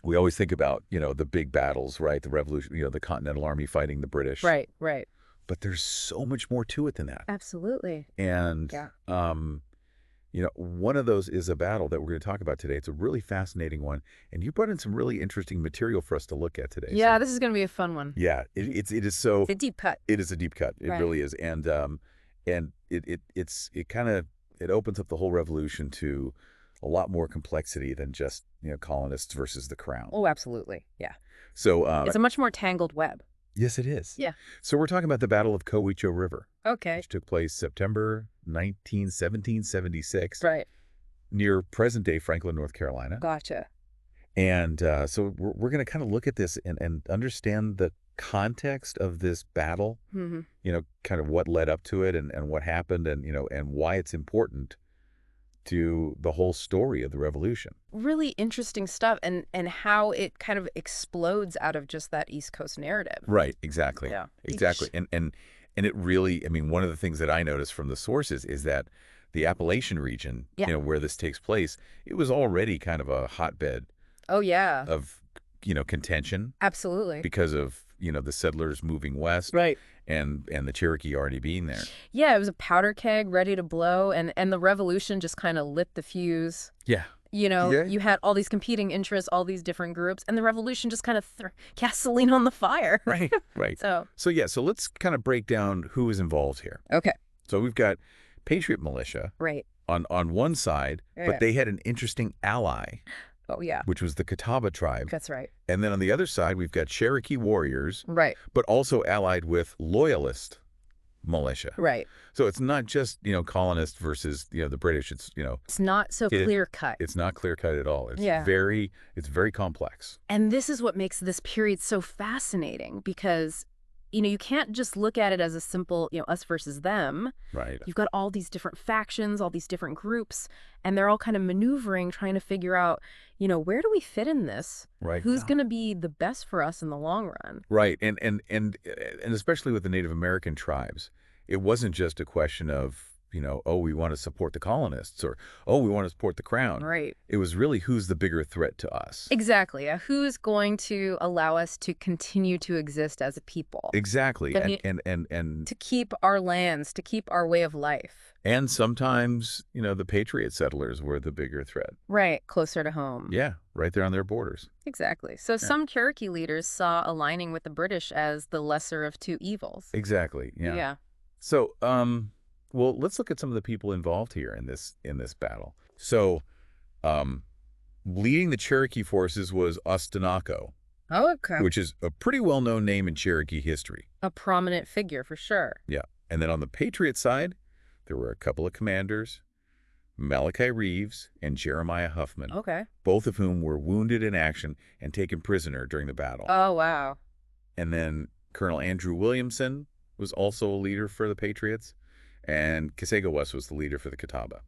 We always think about, the big battles, right? The Revolution, the Continental Army fighting the British. Right, right. But there's so much more to it than that. Absolutely. And, Yeah. one of those is a battle that we're going to talk about today. It's a really fascinating one. And you brought in some really interesting material for us to look at today. Yeah, So, this is going to be a fun one. yeah, it is so, It's a deep cut. it is a deep cut. It Right. really is. And it opens up the whole revolution to a lot more complexity than just, colonists versus the crown. Oh, absolutely. Yeah. So, It's a much more tangled web. yes, it is. Yeah. So we're talking about the Battle of Coweecho River, Okay. which took place September 1776, Right. near present-day Franklin, North Carolina. Gotcha. And so we're going to kind of look at this and understand the context of this battle, Mm-hmm. kind of what led up to it and what happened and, and why it's important to the whole story of the Revolution. Really interesting stuff, and how it kind of explodes out of just that East Coast narrative. Right, exactly. Yeah. Exactly. And it really, I mean, one of the things that I noticed from the sources is that the Appalachian region, Yeah. where this takes place, it was already kind of a hotbed Oh, yeah. of, contention Absolutely. because of, the settlers moving west Right. and the Cherokee already being there. Yeah, it was a powder keg ready to blow, and the revolution just kind of lit the fuse. Yeah. Yeah. Yeah. You had all these competing interests, all these different groups, and the revolution just kind of gasoline on the fire. Right. Right. So, So let's kind of break down who is involved here. okay. So we've got Patriot Militia Right. on one side, Yeah. but they had an interesting ally, Oh, yeah. which was the Catawba tribe. That's right. And then on the other side, we've got Cherokee warriors, Right. but also allied with Loyalist militia. Right. So it's not just, colonists versus, the British. It's, It's not so clear cut. it's not clear-cut at all. It's Yeah. very complex. And this is what makes this period so fascinating because, you can't just look at it as a simple, us versus them. Right. You've got all these different factions, all these different groups, and they're all kind of maneuvering, trying to figure out, where do we fit in this? Right. Who's going to be the best for us in the long run? Right. And especially with the Native American tribes, it wasn't just a question of, oh, we want to support the colonists or, oh, we want to support the crown. Right. It was really who's the bigger threat to us. Exactly. Who's going to allow us to continue to exist as a people? Exactly. And To keep our lands, to keep our way of life. and sometimes, the Patriot settlers were the bigger threat. Right. Closer to home. Yeah, right there on their borders. Exactly. So some Cherokee leaders saw aligning with the British as the lesser of two evils. Exactly. Yeah. Yeah. So, well, let's look at some of the people involved here in this battle. So, leading the Cherokee forces was Ostenaco, Oh, okay. which is a pretty well-known name in Cherokee history. A prominent figure for sure. Yeah. And then on the Patriot side, there were a couple of commanders, Malachi Reeves and Jeremiah Huffman, Okay. both of whom were wounded in action and taken prisoner during the battle. Oh, wow. And then Colonel Andrew Williamson was also a leader for the Patriots, and Casego West was the leader for the Catawba.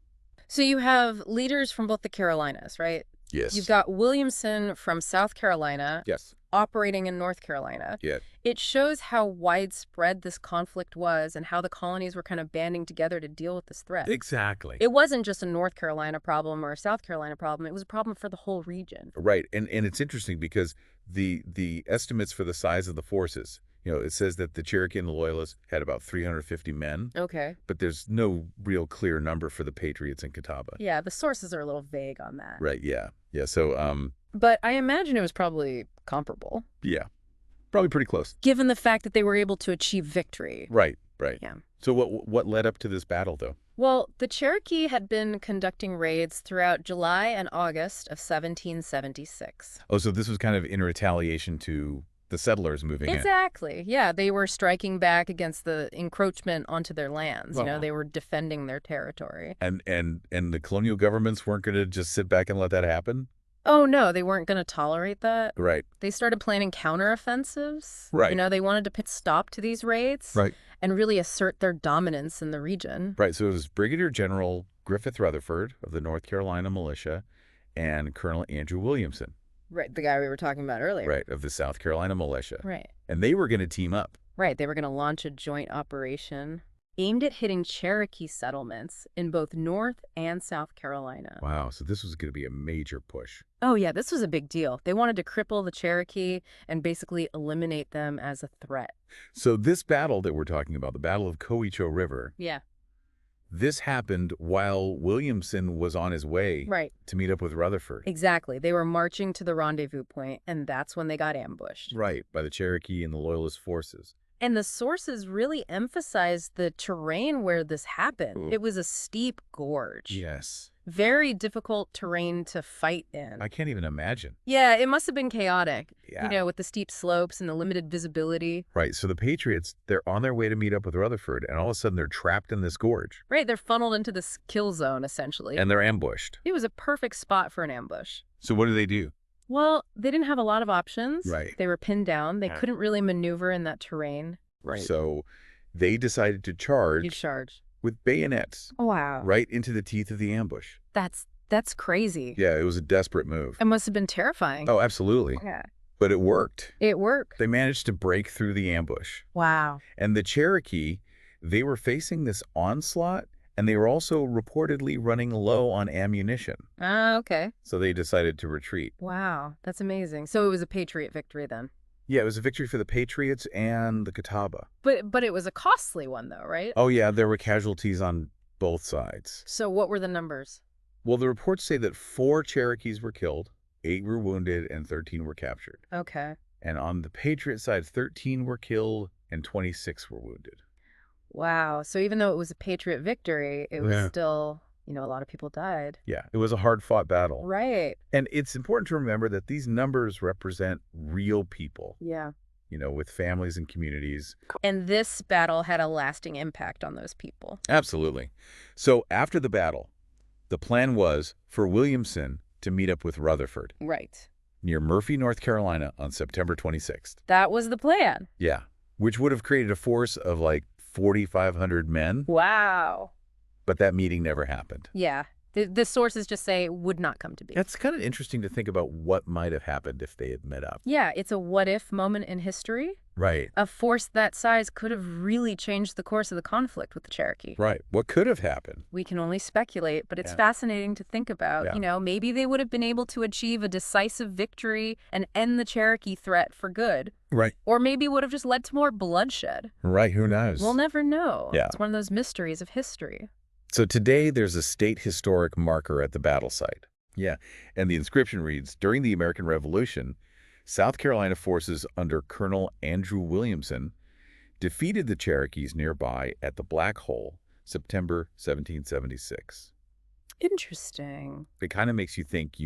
So you have leaders from both the Carolinas, right? Yes. You've got Williamson from South Carolina Yes. operating in North Carolina. Yeah. It shows how widespread this conflict was and how the colonies were kind of banding together to deal with this threat. Exactly. It wasn't just a North Carolina problem or a South Carolina problem. It was a problem for the whole region. Right. And it's interesting because the estimates for the size of the forces, it says that the Cherokee and the Loyalists had about 350 men, Okay. but there's no real clear number for the Patriots and Catawba. Yeah, the sources are a little vague on that. Right. Yeah. Yeah. So, But I imagine it was probably comparable, yeah, probably pretty close. given the fact that they were able to achieve victory. Right. Right. Yeah. So what led up to this battle, though? Well, the Cherokee had been conducting raids throughout July and August of 1776. Oh, so this was kind of in retaliation to the settlers moving in. Exactly. Yeah, they were striking back against the encroachment onto their lands. Well. They were defending their territory. And the colonial governments weren't going to just sit back and let that happen? Oh, no, they weren't going to tolerate that. Right. They started planning counteroffensives. Right. They wanted to put stop to these raids. Right. And really assert their dominance in the region. Right. So it was Brigadier General Griffith Rutherford of the North Carolina Militia and Colonel Andrew Williamson. Right, the guy we were talking about earlier. Right, of the South Carolina Militia. Right. And they were going to team up. Right, they were going to launch a joint operation. aimed at hitting Cherokee settlements in both North and South Carolina. Wow, so this was going to be a major push. Oh, yeah, this was a big deal. They wanted to cripple the Cherokee and basically eliminate them as a threat. So this battle that we're talking about, the Battle of Coweecho River, Yeah. this happened while Williamson was on his way Right. to meet up with Rutherford. Exactly. They were marching to the rendezvous point, and that's when they got ambushed. Right, by the Cherokee and the Loyalist forces. And the sources really emphasized the terrain where this happened. Ooh. It was a steep gorge. Yes. Very difficult terrain to fight in. I can't even imagine. Yeah, it must have been chaotic, Yeah. with the steep slopes and the limited visibility. Right, so the Patriots, they're on their way to meet up with Rutherford, and all of a sudden they're trapped in this gorge. Right, they're funneled into this kill zone, essentially. And they're ambushed. It was a perfect spot for an ambush. So what do? Well, they didn't have a lot of options. Right. They were pinned down. They couldn't really maneuver in that terrain. So they decided to You charge charge. with bayonets Wow. right into the teeth of the ambush. That's crazy. Yeah, it was a desperate move. It must have been terrifying. Oh, absolutely. Yeah. But it worked. It worked. They managed to break through the ambush. Wow. And the Cherokee, they were facing this onslaught, and they were also reportedly running low on ammunition. Ah, okay. So they decided to retreat. Wow. That's amazing. So it was a Patriot victory then. Yeah, it was a victory for the Patriots and the Catawba. But it was a costly one though, right? Oh, yeah, there were casualties on both sides. So what were the numbers? Well, the reports say that 4 Cherokees were killed, 8 were wounded, and 13 were captured. Okay. And on the Patriot side, 13 were killed and 26 were wounded. Wow. So even though it was a Patriot victory, it was Yeah. still, a lot of people died. Yeah, it was a hard-fought battle. Right. And it's important to remember that these numbers represent real people, Yeah. with families and communities. And this battle had a lasting impact on those people. Absolutely. So after the battle, the plan was for Williamson to meet up with Rutherford Right. near Murphy, North Carolina on September 26th. That was the plan. Yeah, which would have created a force of like 4,500 men, Wow. but that meeting never happened. Yeah. The sources just say would not come to be. It's kind of interesting to think about what might have happened if they had met up. Yeah, it's a what-if moment in history. Right. A force that size could have really changed the course of the conflict with the Cherokee. Right. What could have happened? We can only speculate, but it's Yeah. fascinating to think about. Yeah. Maybe they would have been able to achieve a decisive victory and end the Cherokee threat for good. Right. Or maybe it would have just led to more bloodshed. Right. Who knows? We'll never know. Yeah. It's one of those mysteries of history. So today there's a state historic marker at the battle site. Yeah. And the inscription reads, during the American Revolution, South Carolina forces under Colonel Andrew Williamson defeated the Cherokees nearby at the Black Hole, September 1776. Interesting. It kind of makes you think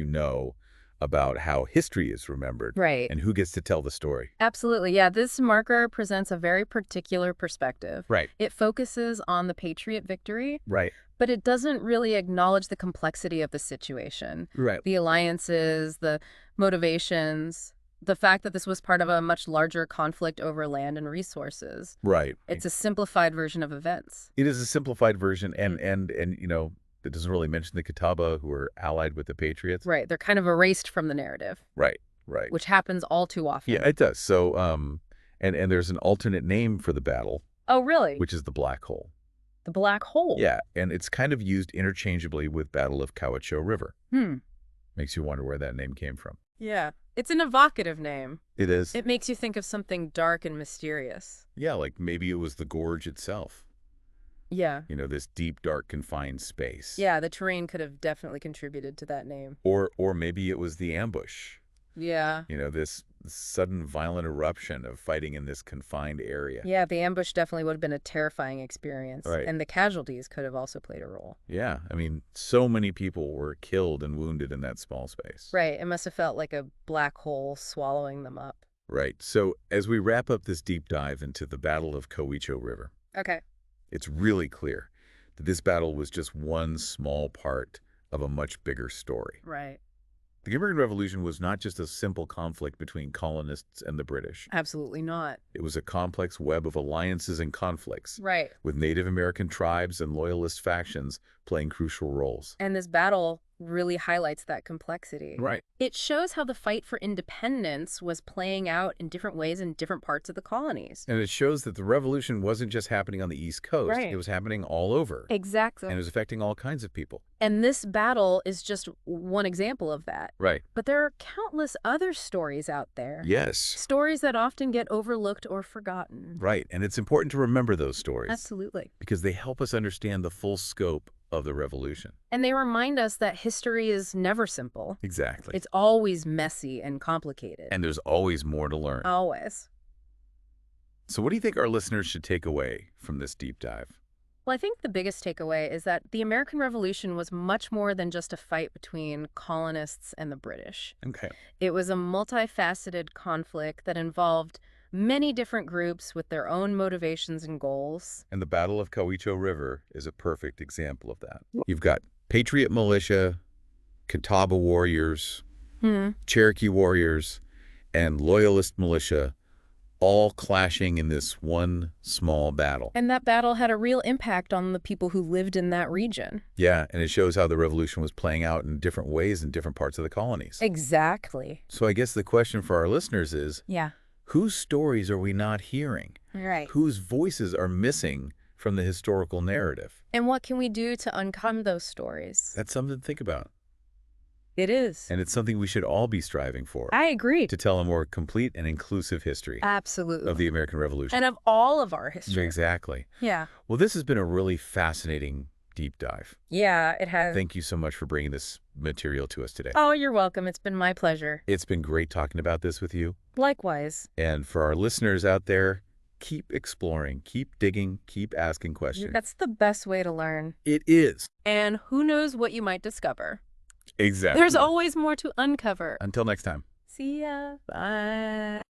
about how history is remembered. Right. And who gets to tell the story. Absolutely. Yeah, this marker presents a very particular perspective. Right. It focuses on the Patriot victory, Right. but it doesn't really acknowledge the complexity of the situation. Right. The alliances, the motivations, the fact that this was part of a much larger conflict over land and resources. Right. It's a simplified version of events. It is a simplified version, and it doesn't really mention the Catawba, who are allied with the Patriots. Right. They're kind of erased from the narrative, Right. Right. which happens all too often. Yeah, it does. So, and there's an alternate name for the battle, Oh, really? which is the Black Hole. The Black Hole. Yeah, and it's kind of used interchangeably with Battle of Coweecho River. Makes you wonder where that name came from. Yeah. It's an evocative name. It is. It makes you think of something dark and mysterious. Yeah, like maybe it was the gorge itself. Yeah. This deep, dark, confined space. Yeah, the terrain could have definitely contributed to that name. Or maybe it was the ambush. Yeah. This sudden violent eruption of fighting in this confined area. Yeah, the ambush definitely would have been a terrifying experience. Right. And the casualties could have also played a role. Yeah, I mean, so many people were killed and wounded in that small space. Right. It must have felt like a black hole swallowing them up. Right. So as we wrap up this deep dive into the Battle of Coweecho River, Okay. it's really clear that this battle was just one small part of a much bigger story. Right. The American Revolution was not just a simple conflict between colonists and the British. Absolutely not. It was a complex web of alliances and conflicts, Right. with Native American tribes and Loyalist factions playing crucial roles. And this battle really highlights that complexity. Right. It shows how the fight for independence was playing out in different ways in different parts of the colonies. And it shows that the revolution wasn't just happening on the East Coast. Right. It was happening all over. Exactly. And it was affecting all kinds of people. And this battle is just one example of that. Right. But there are countless other stories out there. Yes. Stories that often get overlooked or forgotten. Right. And it's important to remember those stories. Absolutely. Because they help us understand the full scope of the revolution. And they remind us that history is never simple. Exactly. It's always messy and complicated. And there's always more to learn. Always. So what do you think our listeners should take away from this deep dive? Well, I think the biggest takeaway is that the American Revolution was much more than just a fight between colonists and the British. Okay. It was a multifaceted conflict that involved many different groups with their own motivations and goals. And the Battle of Coweecho River is a perfect example of that. You've got Patriot militia, Catawba warriors, Cherokee warriors, and Loyalist militia all clashing in this one small battle. And that battle had a real impact on the people who lived in that region. Yeah, and it shows how the revolution was playing out in different ways in different parts of the colonies. Exactly. So I guess the question for our listeners is, Yeah. whose stories are we not hearing? Right. Whose voices are missing from the historical narrative? And what can we do to uncover those stories? That's something to think about. It is. And it's something we should all be striving for. I agree. To tell a more complete and inclusive history Absolutely. of the American Revolution. And of all of our history. Exactly. Yeah. Well, this has been a really fascinating deep dive. Yeah, it has. Thank you so much for bringing this material to us today. Oh, you're welcome. It's been my pleasure. It's been great talking about this with you. Likewise. And for our listeners out there, keep exploring, keep digging, keep asking questions. That's the best way to learn. It is. And who knows what you might discover. Exactly. There's always more to uncover. Until next time. See ya. Bye.